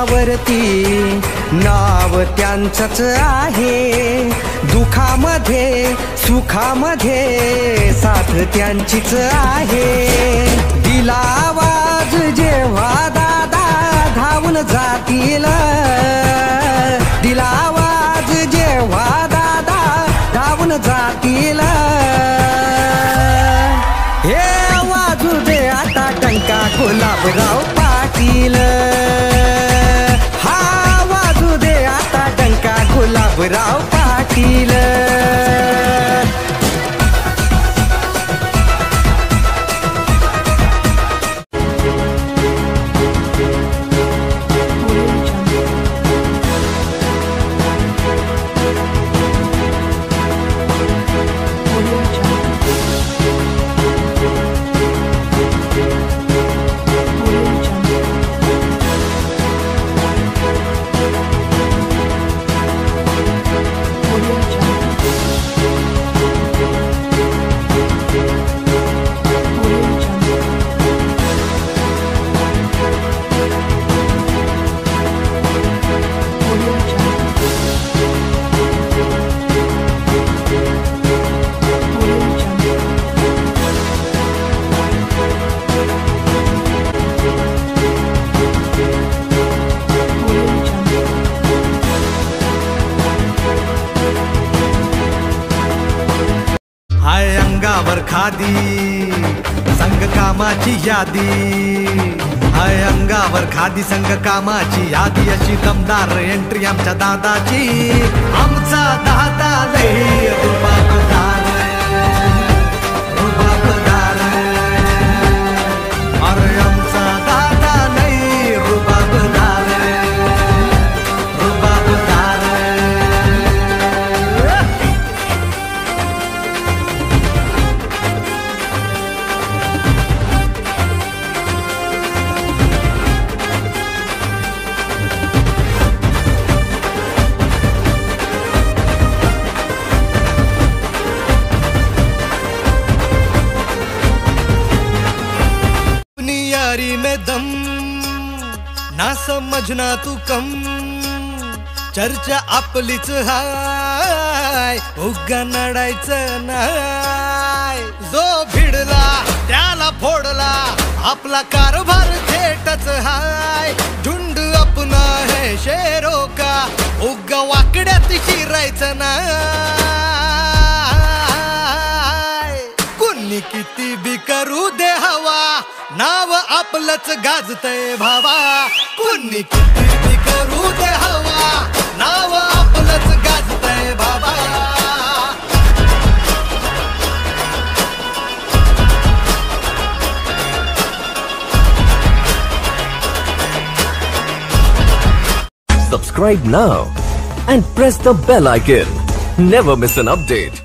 जगावरती नाव त्यांचंच आहे। दुखामध्ये सुखामध्ये साथ त्यांचीच आहे। दिला आवाज जेव्हा दादा धावून जातील, दिला आवाज जेव्हा दादा धावून जातील। हे वाजू दे आता टंका गुलाबराव पाटील, हा वाजू दे आता टंका गुलाबराव पाटील। हाय अंगावर खादी संग कामाची यादी, हाय अंगावर खादी संग कामाची यादी। अशी दमदार एंट्री आमच्या दादाची, आमचा दादा लई रुबाबदार, रुबाबदार। अरे आमचा दादा लई रुबाबदार, रुबाबदार। यारी में दम ना समजना तू कम, चर्चा आपलीच हाय उगा नडायचं नाय। जो भिडला त्याला फोडला आपला कारभार थेटच हाय। झुंड अपना है शेरों का उगा वाकड्यात शिरायचं नाय। कुणी किती बी करू दे हवा नाव आपलंच गाजतय भावा। कुणी किती बी करू दे हवा नाव आपलंच गाजतय भावा। Subscribe now and press the bell icon. Never miss an update.